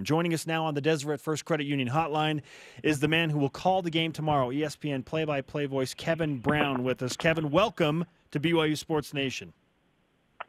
Joining us now on the Deseret First Credit Union hotline is the man who will call the game tomorrow, ESPN play-by-play voice Kevin Brown with us. Kevin, welcome to BYU Sports Nation.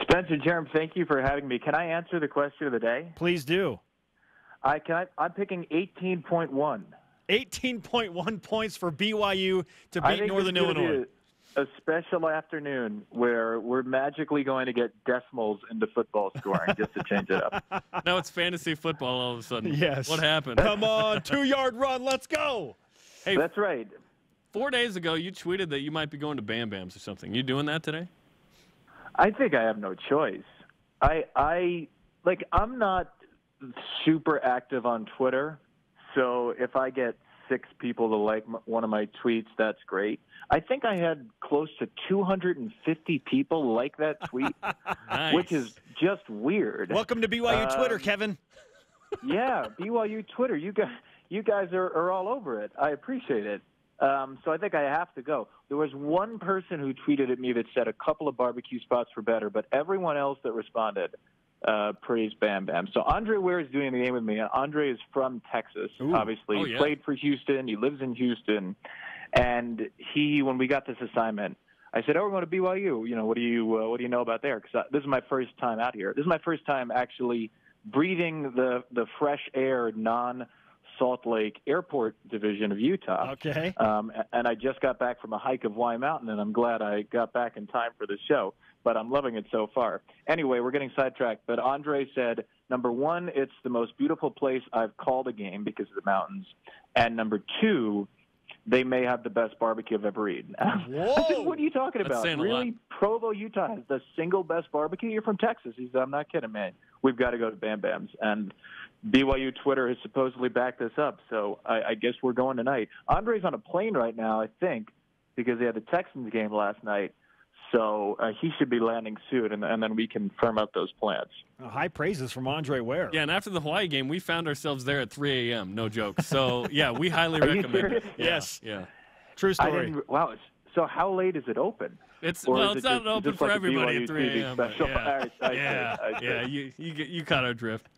Spencer, Jerem, thank you for having me. Can I answer the question of the day? Please do. I'm picking 18.1. 18.1 points for BYU to beat Northern Illinois. A special afternoon where we're magically going to get decimals into football scoring just to change it up. Now it's fantasy football all of a sudden. Yes. What happened? Come on, 2-yard run. Let's go. Hey, that's right. 4 days ago, you tweeted that you might be going to Bam Bam's or something. You doing that today? I think I have no choice. I'm not super active on Twitter, so if I get 6 people to like one of my tweets, that's great. I think I had close to 250 people like that tweet, Nice. which is just weird. Welcome to BYU Twitter, Kevin. Yeah, BYU Twitter. You guys are all over it. I appreciate it. So I think I have to go. There was one person who tweeted at me that said a couple of barbecue spots were better, but everyone else that responded praised Bam Bam. So Andre Ware is doing the game with me. Andre is from Texas, obviously. Oh, He yeah. played for Houston. He lives in Houston. And when we got this assignment, I said, we're going to BYU. You know, what do you know about there? Because this is my first time out here. This is my first time actually breathing the fresh air, non-Salt Lake Airport division of Utah. Okay. And I just got back from a hike of Y Mountain, and I'm glad I got back in time for this show. But I'm loving it so far. Anyway, we're getting sidetracked. But Andre said, number one, it's the most beautiful place I've called a game because of the mountains. And number two, they may have the best barbecue I've ever eaten. Whoa. I said, what are you talking That's about? saying a Really? lot. Provo, Utah has the single best barbecue? You're from Texas. He said, I'm not kidding, man. We've got to go to Bam Bam's. And BYU Twitter has supposedly backed this up, so I guess we're going tonight. Andre's on a plane right now, I think, because they had the Texans game last night. So he should be landing soon, and then we can firm up those plans. High praises from Andre Ware. Yeah, and after the Hawaii game, we found ourselves there at 3 a.m. No joke. So, yeah, we highly recommend serious? it. Yes. Yeah. True story. Wow. So how late is it open? It's Or well, is it's it not just- open just for like a everybody BYU at 3 TV a.m. special? Yeah, All right, I see. yeah. You caught our drift.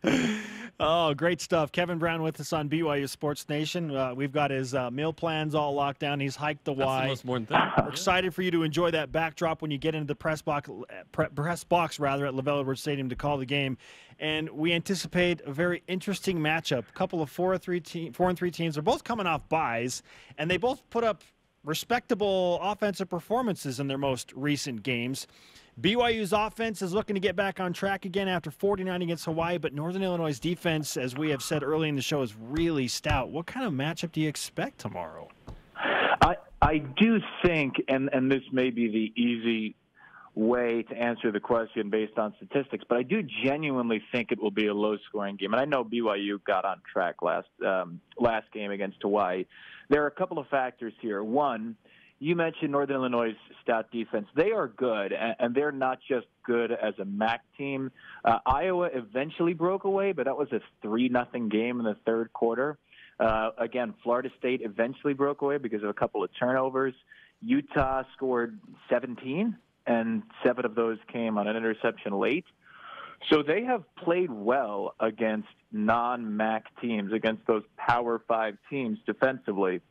Oh, great stuff. Kevin Brown with us on BYU Sports Nation. We've got his meal plans all locked down. He's hiked the That's Y. the most important thing. We're excited for you to enjoy that backdrop when you get into the press box at LaVelle Edwards Stadium to call the game. And we anticipate a very interesting matchup. A couple of 4-3 teams. They're both coming off byes, and they both put up respectable offensive performances in their most recent games. BYU's offense is looking to get back on track again after 49 against Hawaii, but Northern Illinois' defense, as we have said early in the show, is really stout. What kind of matchup do you expect tomorrow? I do think, and this may be the easy way to answer the question based on statistics, but I do genuinely think it will be a low-scoring game. And I know BYU got on track last game against Hawaii. There are a couple of factors here. One, you mentioned Northern Illinois' stout defense. They are good, and they're not just good as a MAC team. Iowa eventually broke away, but that was a 3-0 game in the third quarter. Again, Florida State eventually broke away because of a couple of turnovers. Utah scored 17, and 7 of those came on an interception late. So they have played well against non-MAC teams, against those Power 5 teams defensively.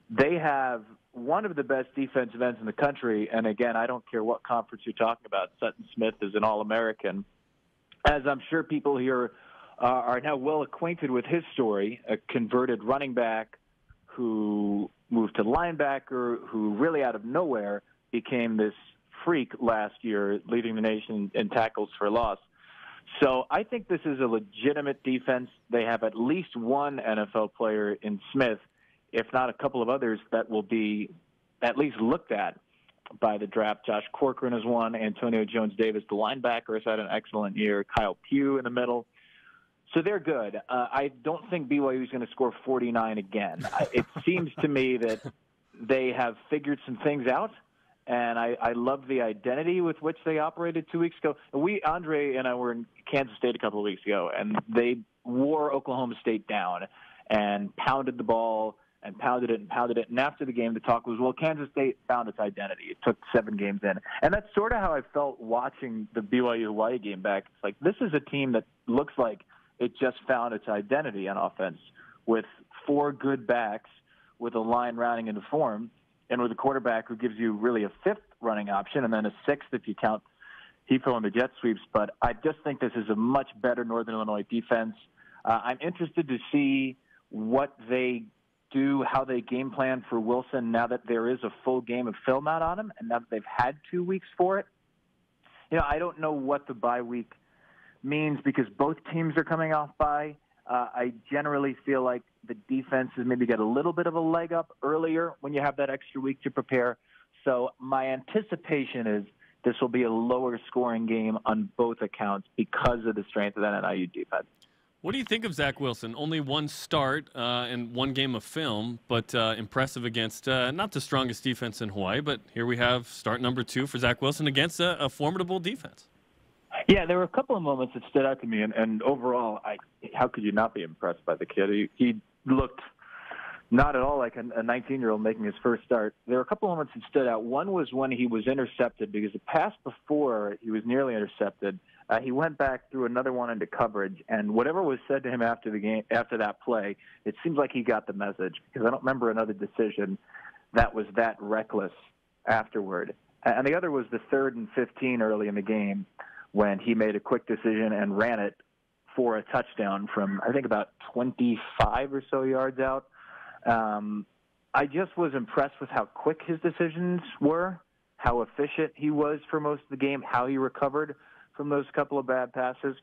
They have one of the best defensive ends in the country, and again, I don't care what conference you're talking about. Sutton Smith is an All-American. As I'm sure people here are now well acquainted with his story, a converted running back who moved to linebacker, who really out of nowhere became this freak last year, leading the nation in tackles for loss. So I think this is a legitimate defense. They have at least one NFL player in Smith, if not a couple of others that will be at least looked at by the draft. Josh Corcoran is one. Antonio Jones-Davis, the linebacker, has had an excellent year. Kyle Pugh in the middle. So they're good. I don't think BYU is going to score 49 again. It seems to me that they have figured some things out, and I love the identity with which they operated 2 weeks ago. Andre and I were in Kansas State a couple of weeks ago, and they wore Oklahoma State down and pounded the ball and pounded it and pounded it. And after the game, the talk was, well, Kansas State found its identity. It took 7 games in. And that's sort of how I felt watching the BYU-Hawaii game back. It's like, this is a team that looks like it just found its identity on offense with 4 good backs, with a line rounding into form, and with a quarterback who gives you really a 5th running option and then a 6th if you count Hefo and the jet sweeps. But I just think this is a much better Northern Illinois defense. I'm interested to see what they do, how they game plan for Wilson now that there is a full game of film out on him and now that they've had 2 weeks for it. I don't know what the bye week means because both teams are coming off bye. I generally feel like the defense has maybe got a little bit of a leg up earlier when you have that extra week to prepare. So my anticipation is this will be a lower scoring game on both accounts because of the strength of that NIU defense. What do you think of Zach Wilson? Only 1 start and 1 game of film, but impressive against not the strongest defense in Hawaii, but here we have start number 2 for Zach Wilson against a formidable defense. Yeah, there were a couple of moments that stood out to me, and overall, how could you not be impressed by the kid? He looked not at all like a 19-year-old making his first start. There were a couple of moments that stood out. One was when he was intercepted, because the pass before he was nearly intercepted, he went back through another one into coverage, and whatever was said to him after the game, after that play, it seems like he got the message, because I don't remember another decision that was that reckless afterward. And the other was the 3rd and 15 early in the game, when he made a quick decision and ran it for a touchdown from, I think, about 25 or so yards out. I just was impressed with how quick his decisions were, how efficient he was for most of the game, how he recovered from those couple of bad passes.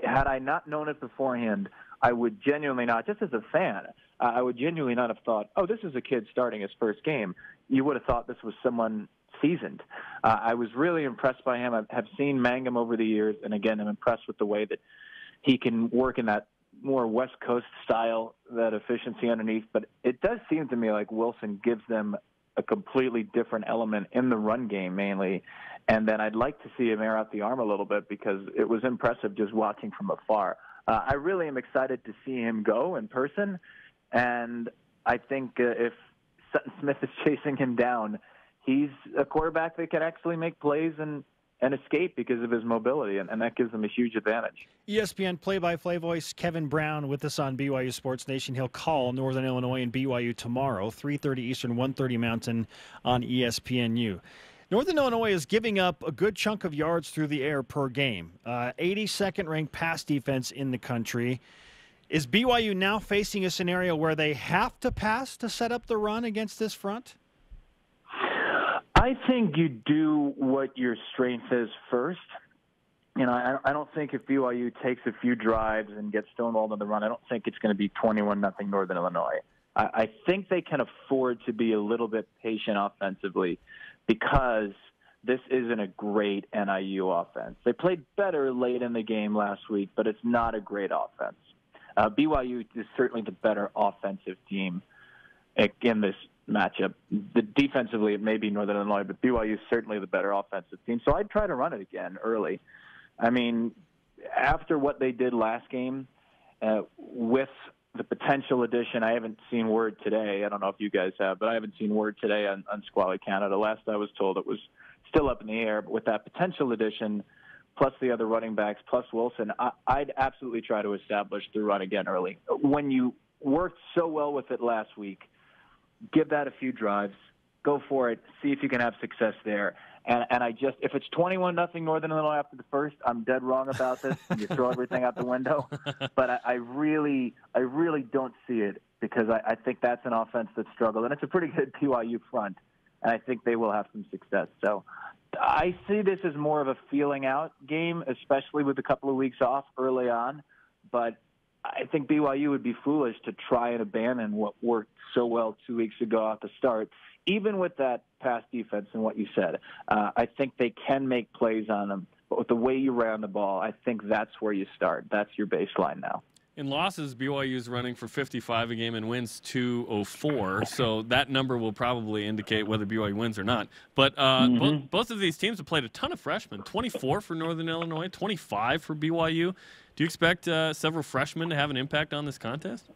Had I not known it beforehand, I would genuinely not, just as a fan, I would genuinely not have thought, oh, this is a kid starting his first game. You would have thought this was someone seasoned. I was really impressed by him. I have seen Mangum over the years, and again, I'm impressed with the way that he can work in that more West Coast style, that efficiency underneath. But it does seem to me like Wilson gives them a completely different element in the run game mainly. And then I'd like to see him air out the arm a little bit because it was impressive just watching from afar. I really am excited to see him go in person. And I think if Sutton Smith is chasing him down, he's a quarterback that can actually make plays and escape because of his mobility, and that gives him a huge advantage. ESPN play-by-play voice Kevin Brown with us on BYU Sports Nation. He'll call Northern Illinois and BYU tomorrow, 3:30 Eastern, 1:30 Mountain on ESPNU. Northern Illinois is giving up a good chunk of yards through the air per game. 82nd ranked pass defense in the country. Is BYU now facing a scenario where they have to pass to set up the run against this front? I think you do what your strength is first. I don't think if BYU takes a few drives and gets stonewalled on the run, I don't think it's going to be 21-0 Northern Illinois. I think they can afford to be a little bit patient offensively because this isn't a great NIU offense. They played better late in the game last week, but it's not a great offense. BYU is certainly the better offensive team in this matchup. Defensively, it may be Northern Illinois, but BYU is certainly the better offensive team. So I'd try to run it again early. I mean, after what they did last game, with the potential addition, I haven't seen word today. I don't know if you guys have, but I haven't seen word today on Squally Canada. Last I was told it was still up in the air. But with that potential addition, plus the other running backs, plus Wilson, I'd absolutely try to establish the run again early. When you worked so well with it last week, give that a few drives, go for it, see if you can have success there. And if it's 21-0 Northern Illinois after the first, I'm dead wrong about this. You throw everything out the window. But I really don't see it because I think that's an offense that struggled. And it's a pretty good BYU front, and I think they will have some success. So I see this as more of a feeling out game, especially with a couple of weeks off early on. But I think BYU would be foolish to try and abandon what worked so well 2 weeks ago at the start. Even with that pass defense and what you said, I think they can make plays on them. But with the way you ran the ball, I think that's where you start. That's your baseline now. In losses, BYU is running for 55 a game and wins 204. So that number will probably indicate whether BYU wins or not. But both of these teams have played a ton of freshmen. 24 for Northern Illinois, 25 for BYU. Do you expect several freshmen to have an impact on this contest?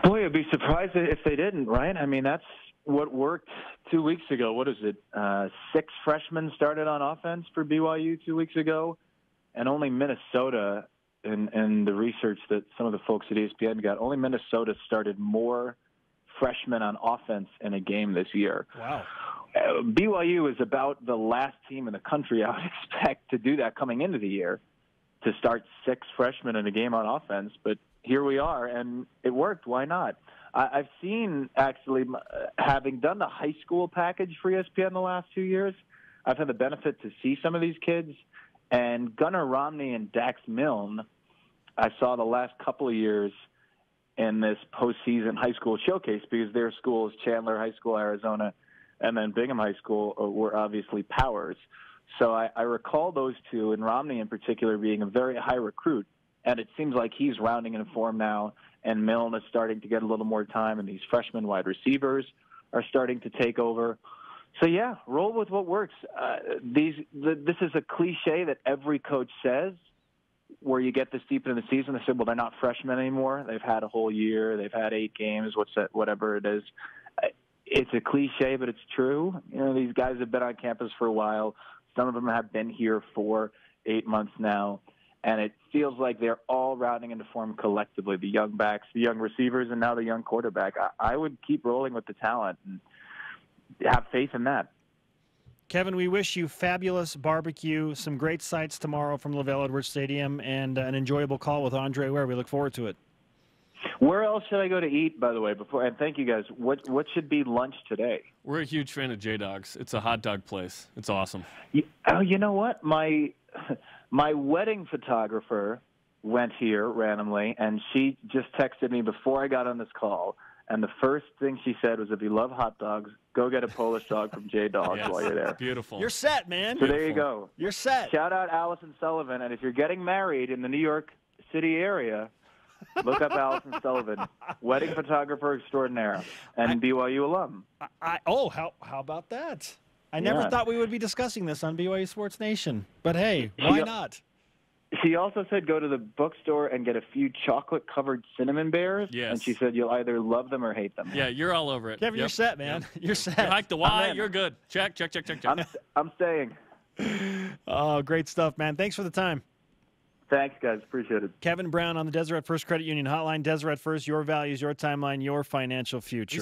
Boy, I'd be surprised if they didn't, right? I mean, that's what worked 2 weeks ago. What is it? 6 freshmen started on offense for BYU 2 weeks ago, and only Minnesota in the research that some of the folks at ESPN got, only Minnesota started more freshmen on offense in a game this year. Wow. BYU is about the last team in the country I would expect to do that coming into the year, to start 6 freshmen in a game on offense. But here we are, and it worked. Why not? I've seen, actually, having done the high school package for ESPN the last 2 years, I've had the benefit to see some of these kids. And Gunnar Romney and Dax Milne, I saw the last couple of years in this postseason high school showcase, because their schools, Chandler High School, Arizona, and then Bingham High School, were obviously powers. So I recall those two, and Romney in particular being a very high recruit. And it seems like he's rounding in form now, and Milne is starting to get a little more time, and these freshman wide receivers are starting to take over. So, yeah, roll with what works. This is a cliche that every coach says, where you get this deep into the season. They say, well, they're not freshmen anymore. They've had a whole year. They've had 8 games, whatever it is. It's a cliche, but it's true. You know, these guys have been on campus for a while. Some of them have been here for 8 months now. And it feels like they're all rounding into form collectively, the young backs, the young receivers, and now the young quarterback. I would keep rolling with the talent and have faith in that. Kevin, we wish you fabulous barbecue, some great sights tomorrow from LaVell Edwards Stadium, and an enjoyable call with Andre Ware. We look forward to it. Where else should I go to eat, by the way? And thank you guys. What should be lunch today? We're a huge fan of J-Dog's. It's a hot dog place. It's awesome. You know what? My wedding photographer went here randomly, and she just texted me before I got on this call. And the first thing she said was, if you love hot dogs, go get a Polish dog from J-Dog's Yes. while you're there. Beautiful. You're set, man. So there you go. You're set. Shout out Allison Sullivan. And if you're getting married in the New York City area, look up Allison Sullivan, wedding photographer extraordinaire, and BYU alum. How about that? I never thought we would be discussing this on BYU Sports Nation. But hey, why not? She also said go to the bookstore and get a few chocolate-covered cinnamon bears. Yes. And she said you'll either love them or hate them. Yeah, you're all over it. Kevin, you're set, man. Yep. You're set. You hike the Y, in. you're good. Check. I'm staying. Oh, great stuff, man. Thanks for the time. Thanks, guys. Appreciate it. Kevin Brown on the Deseret First Credit Union Hotline. Deseret First, your values, your timeline, your financial future.